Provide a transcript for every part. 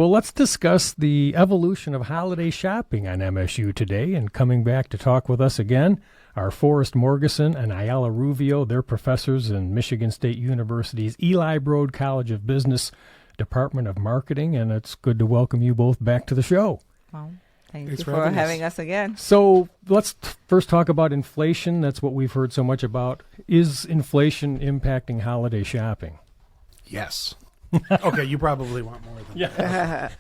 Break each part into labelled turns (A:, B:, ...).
A: Well, let's discuss the evolution of holiday shopping on MSU Today. And coming back to talk with us again are Forrest Morgeson and Ayalla Ruvio. They're professors in Michigan State University's Eli Broad College of Business Department of Marketing. And it's good to welcome you both back to the show.
B: Well, thanks you for having us again.
A: So let's first talk about inflation. That's what we've heard so much about. Is inflation impacting holiday shopping?
C: Yes. Okay, you probably want more than that.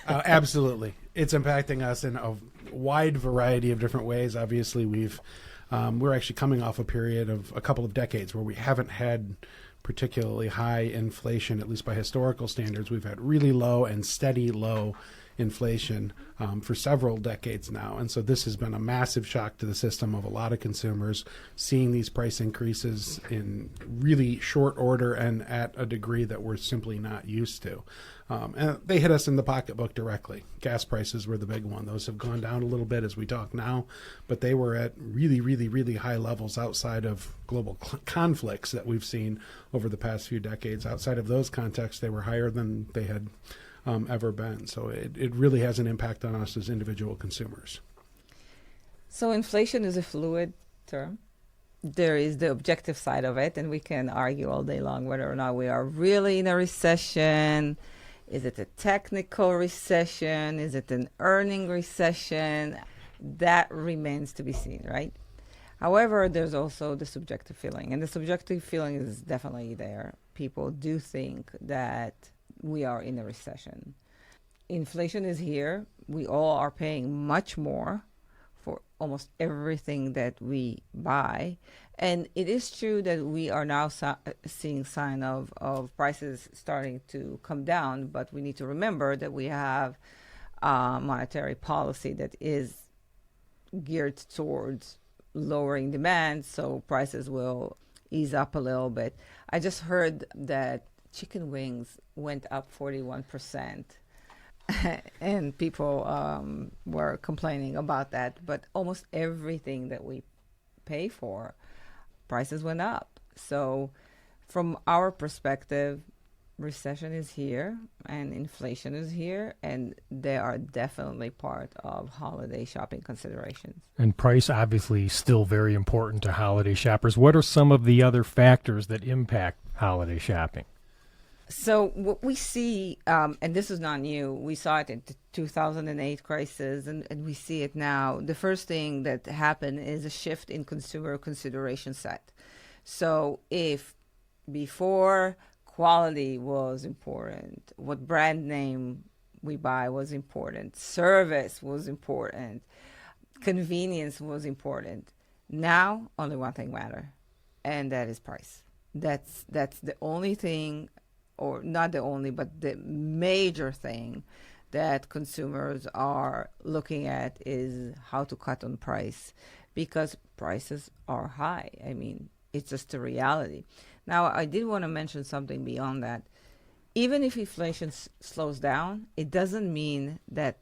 C: Absolutely. It's impacting us in a wide variety of different ways. Obviously, we're actually coming off a period of a couple of decades where we haven't had particularly high inflation, at least by historical standards. We've had really low and steady low inflation for several decades now. And so this has been a massive shock to the system of a lot of consumers, seeing these price increases in really short order and at a degree that we're simply not used to. And they hit us in the pocketbook directly. Gas prices were the big one. Those have gone down a little bit as we talk now, but they were at really, really, really high levels outside of global conflicts that we've seen over the past few decades. Outside of those contexts, they were higher than they had ever been. So it really has an impact on us as individual consumers.
B: So inflation is a fluid term. There is the objective side of it, and we can argue all day long whether or not we are really in a recession. Is it a technical recession? Is it an earning recession? That remains to be seen, right? However, there's also the subjective feeling, and the subjective feeling is definitely there. People do think that we are in a recession. Inflation is here. We all are paying much more for almost everything that we buy. And it is true that we are now seeing sign of prices starting to come down, but we need to remember that we have monetary policy that is geared towards lowering demand, so prices will ease up a little bit. I just heard that chicken wings went up 41%, and people were complaining about that. But almost everything that we pay for, prices went up. So from our perspective, recession is here and inflation is here, and they are definitely part of holiday shopping considerations.
A: And price obviously still very important to holiday shoppers. What are some of the other factors that impact holiday shopping?
B: So what we see, and this is not new, we saw it in the 2008 crisis, and we see it now. The first thing that happened is a shift in consumer consideration set. So if before quality was important, what brand name we buy was important, service was important, convenience was important, now only one thing matters, and that is price. That's the only thing, or not the only, but the major thing that consumers are looking at is how to cut on price, because prices are high. I mean, it's just a reality. Now, I did want to mention something beyond that. Even if inflation slows down, it doesn't mean that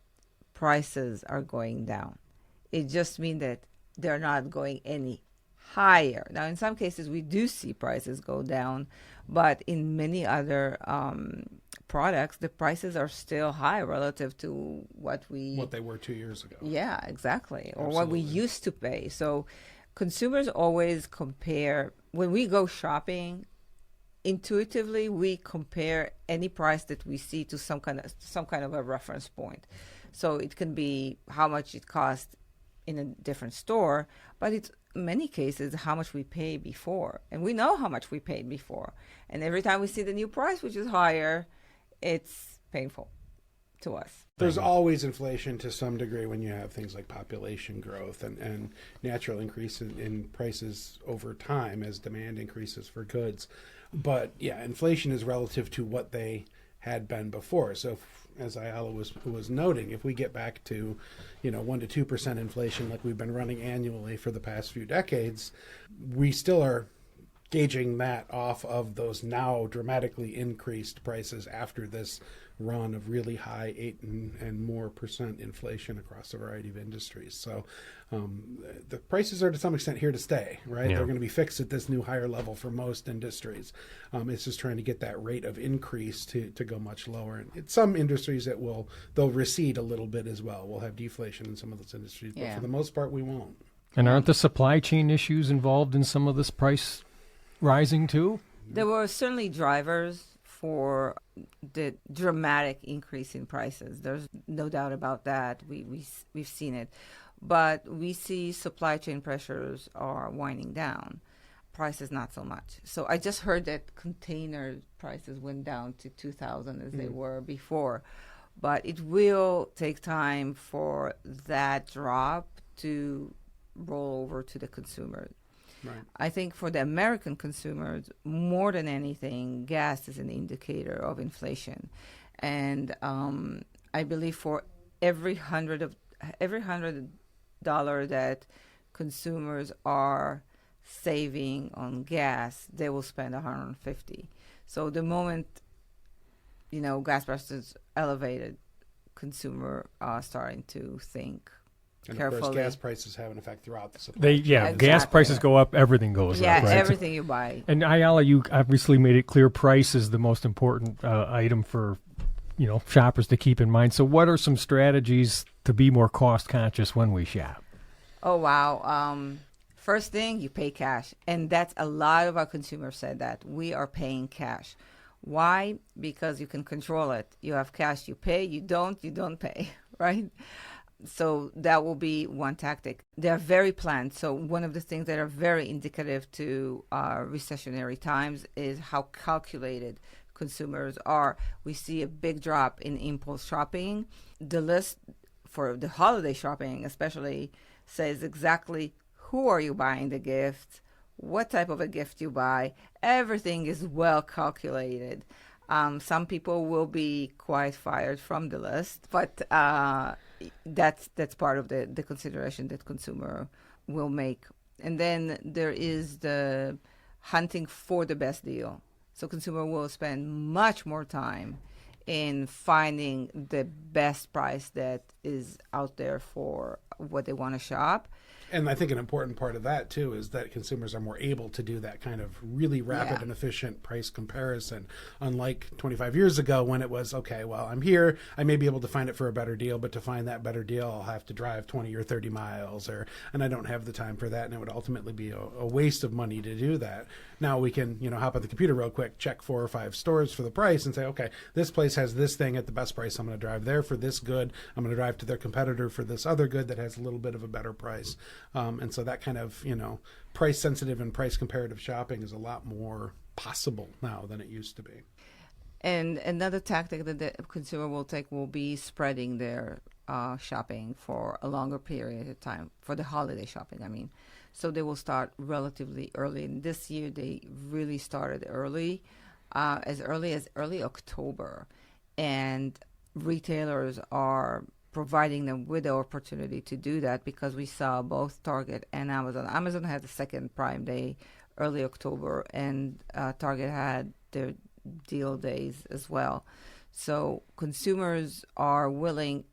B: prices are going down. It just means that they're not going any higher. Now, in some cases, we do see prices go down, but in many other products, the prices are still high relative to what
C: they were 2 years ago.
B: Yeah, exactly. Or
C: Absolutely.
B: what we used to pay. So consumers always compare. When we go shopping, intuitively, we compare any price that we see to some kind of a reference point. So it can be how much it costs in a different store, but it's many cases how much we paid before, and we know how much we paid before, and every time we see the new price, which is higher, it's painful to us.
C: There's always inflation to some degree when you have things like population growth and natural increase in prices over time as demand increases for goods. But yeah, inflation is relative to what they had been before. So as Ayalla was noting, if we get back to 1% to 2% inflation like we've been running annually for the past few decades, we still are gauging that off of those now dramatically increased prices after this run of really high 8 and more percent inflation across a variety of industries. So the prices are to some extent here to stay, right?
A: Yeah.
C: They're going to be fixed at this new higher level for most industries. It's just trying to get that rate of increase to go much lower. And in some industries they'll recede a little bit as well. We'll have deflation in some of those industries, but for the most part we won't.
A: And aren't the supply chain issues involved in some of this price rising too?
B: There were certainly drivers for the dramatic increase in prices. There's no doubt about that. We've seen it. But we see supply chain pressures are winding down. Prices not so much. So I just heard that container prices went down to $2,000 as they were before. But it will take time for that drop to roll over to the consumer.
C: Right.
B: I think for the American consumers, more than anything, gas is an indicator of inflation, and I believe for every $100 that consumers are saving on gas, they will spend $150. So the moment gas prices elevated, consumer are starting to think.
C: And
B: carefully.
C: of course, gas prices have an effect throughout the supply.
A: Gas prices go up, everything goes up.
B: Yeah,
A: Right?
B: everything you buy.
A: And Ayalla, you obviously made it clear price is the most important item for shoppers to keep in mind. So what are some strategies to be more cost conscious when we shop?
B: Oh, wow. First thing, you pay cash. And that's a lot of our consumers said that. We are paying cash. Why? Because you can control it. You have cash, you pay. You don't pay, right? So that will be one tactic. They're very planned. So one of the things that are very indicative to recessionary times is how calculated consumers are. We see a big drop in impulse shopping. The list for the holiday shopping especially says exactly who are you buying the gift, what type of a gift you buy. Everything is well calculated. Some people will be quite fired from the list, but that's part of the consideration that consumer will make. And then there is the hunting for the best deal. So consumer will spend much more time in finding the best price that is out there for what they want to shop.
C: And I think an important part of that, too, is that consumers are more able to do that kind of really rapid and efficient price comparison. Unlike 25 years ago when it was, okay, well, I'm here. I may be able to find it for a better deal, but to find that better deal, I'll have to drive 20 or 30 miles, and I don't have the time for that, and it would ultimately be a waste of money to do that. Now we can, hop on the computer real quick, check 4 or 5 stores for the price and say, okay, this place has this thing at the best price. I'm going to drive there for this good. I'm going to drive to their competitor for this other good that has a little bit of a better price. And so that kind of, price sensitive and price comparative shopping is a lot more possible now than it used to be.
B: And another tactic that the consumer will take will be spreading their shopping for a longer period of time, for the holiday shopping, I mean. So they will start relatively early. And this year they really started early, as early as early October. And retailers are providing them with the opportunity to do that because we saw both Target and Amazon. Amazon had the second Prime Day early October, and Target had their deal days as well. So consumers are willing,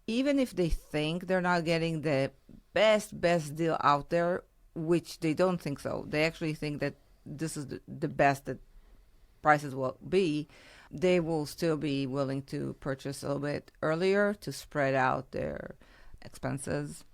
B: even if they think they're not getting the best deal out there, which they don't think so. They actually think that this is the best that prices will be. They will still be willing to purchase a little bit earlier to spread out their expenses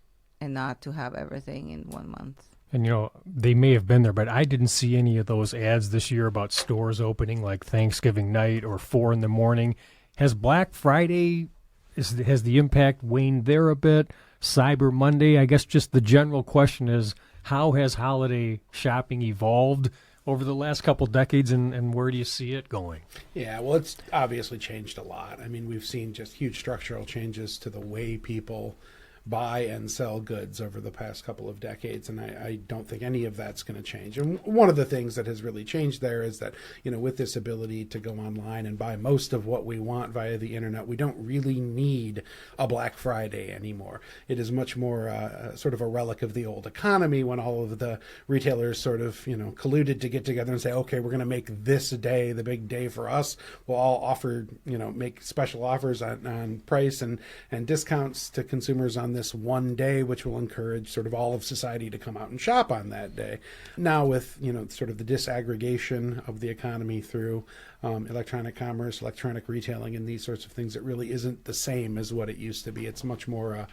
B: and not to have everything in 1 month.
A: And, they may have been there, but I didn't see any of those ads this year about stores opening like Thanksgiving night or 4 a.m. Has Black Friday, has the impact waned there a bit? Cyber Monday, I guess just the general question is, how has holiday shopping evolved over the last couple decades, and where do you see it going?
C: Yeah, well, it's obviously changed a lot. I mean, we've seen just huge structural changes to the way people buy and sell goods over the past couple of decades, and I don't think any of that's going to change. And one of the things that has really changed there is that, with this ability to go online and buy most of what we want via the internet, we don't really need a Black Friday anymore. It is much more sort of a relic of the old economy, when all of the retailers sort of, colluded to get together and say, okay, we're going to make this day the big day for us. We'll all offer, make special offers on price and discounts to consumers on this one day, which will encourage sort of all of society to come out and shop on that day. Now with, sort of the disaggregation of the economy through electronic commerce, electronic retailing, and these sorts of things, it really isn't the same as what it used to be. It's much more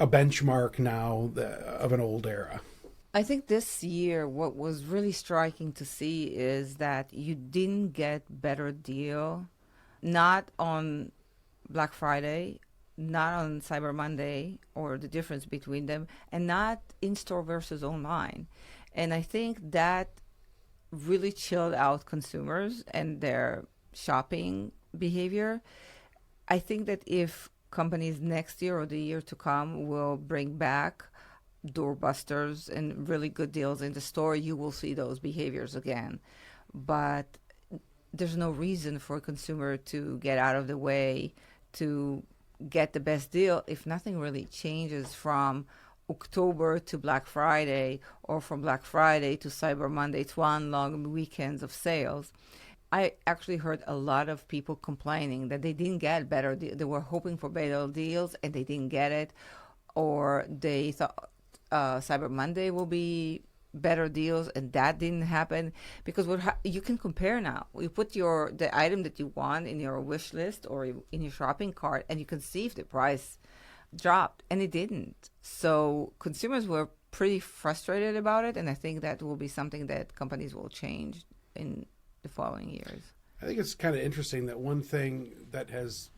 C: a benchmark now of an old era.
B: I think this year what was really striking to see is that you didn't get better deal, not on Black Friday, not on Cyber Monday, or the difference between them, and not in-store versus online. And I think that really chilled out consumers and their shopping behavior. I think that if companies next year or the year to come will bring back doorbusters and really good deals in the store, you will see those behaviors again. But there's no reason for a consumer to get out of the way to get the best deal if nothing really changes from October to Black Friday, or from Black Friday to Cyber Monday. It's one long weekends of sales. I actually heard a lot of people complaining that they didn't get better. They were hoping for better deals and they didn't get it, or they thought Cyber Monday will be better deals, and that didn't happen. Because you can compare now. You put the item that you want in your wish list or in your shopping cart, and you can see if the price dropped, and it didn't. So consumers were pretty frustrated about it, and I think that will be something that companies will change in the following years.
C: I think it's kind of interesting that one thing that has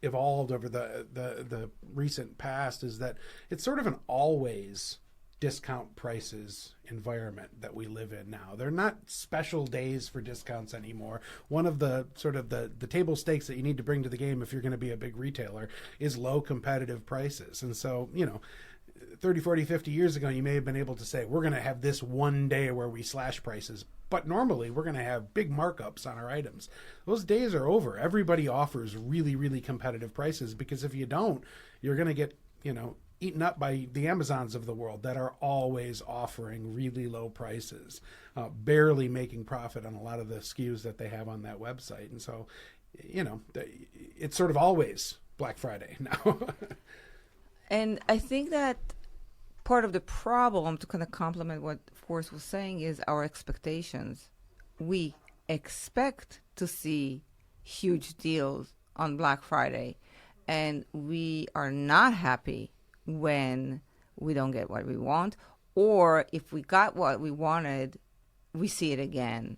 C: evolved over the recent past is that it's sort of an always discount prices environment that we live in now. They're not special days for discounts anymore. One of the sort of the table stakes that you need to bring to the game if you're going to be a big retailer is low competitive prices. And so, 30, 40, 50 years ago, you may have been able to say, we're going to have this one day where we slash prices. But normally we're going to have big markups on our items. Those days are over. Everybody offers really, really competitive prices, because if you don't, you're going to get, eaten up by the Amazons of the world that are always offering really low prices, barely making profit on a lot of the SKUs that they have on that website. And so, it's sort of always Black Friday now.
B: And I think that part of the problem, to kind of complement what Forrest was saying, is our expectations. We expect to see huge deals on Black Friday, and we are not happy when we don't get what we want, or if we got what we wanted, we see it again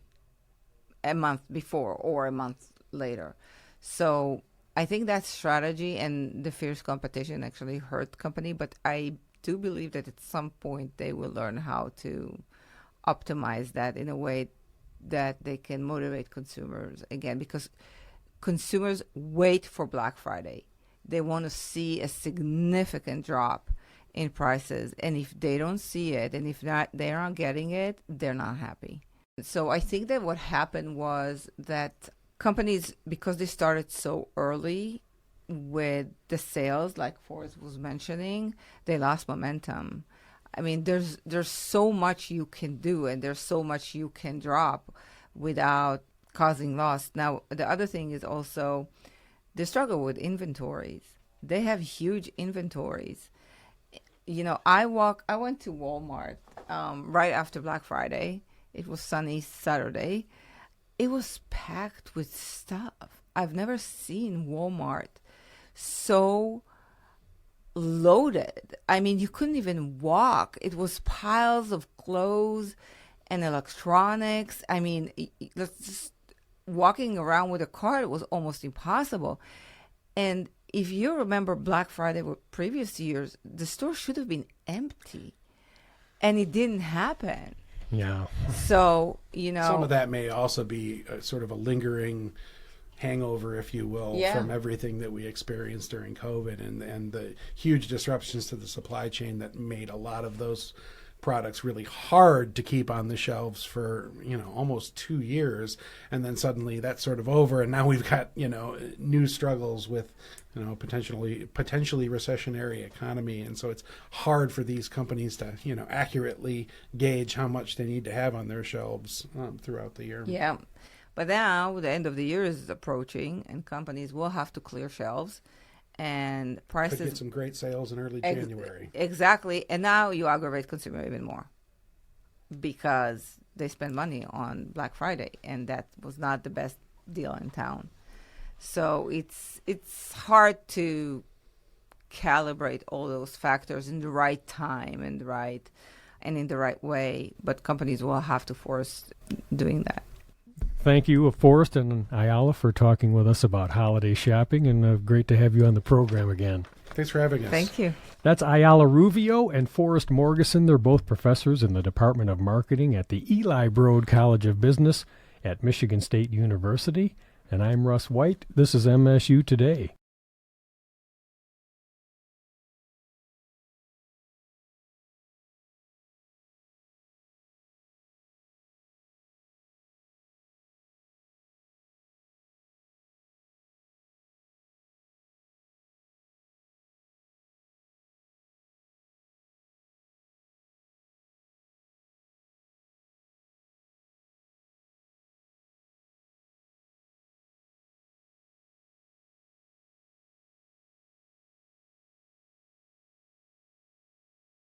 B: a month before or a month later. So I think that strategy and the fierce competition actually hurt company, but I do believe that at some point they will learn how to optimize that in a way that they can motivate consumers again, because consumers wait for Black Friday. They want to see a significant drop in prices, and if they don't see it, and if not, they're not getting it, they're not happy. So I think that what happened was that companies, because they started so early with the sales, like Forrest was mentioning, they lost momentum. I mean, there's so much you can do, and there's so much you can drop without causing loss. Now, the other thing is also they struggle with inventories. They have huge inventories. I went to Walmart right after Black Friday. It was sunny Saturday. It was packed with stuff. I've never seen Walmart so loaded. I mean, you couldn't even walk. It was piles of clothes and electronics. I mean, just walking around with a cart was almost impossible. And if you remember Black Friday with previous years, the store should have been empty, and it didn't happen.
A: Yeah.
B: So,
C: some of that may also be sort of a lingering hangover, if you will, from everything that we experienced during COVID and the huge disruptions to the supply chain that made a lot of those products really hard to keep on the shelves for, almost 2 years. And then suddenly that's sort of over. And now we've got, new struggles with, potentially recessionary economy. And so it's hard for these companies to, accurately gauge how much they need to have on their shelves throughout the year.
B: Yeah. But now the end of the year is approaching, and companies will have to clear shelves, and prices
C: could get some great sales in early January.
B: Exactly, and now you aggravate consumer even more because they spend money on Black Friday, and that was not the best deal in town. So it's hard to calibrate all those factors in the right time and in the right way, but companies will have to force doing that.
A: Thank you, Forrest and Ayalla, for talking with us about holiday shopping, and great to have you on the program again.
C: Thanks for having us.
B: Thank you.
A: That's Ayalla Ruvio and Forrest Morgeson. They're both professors in the Department of Marketing at the Eli Broad College of Business at Michigan State University. And I'm Russ White. This is MSU Today.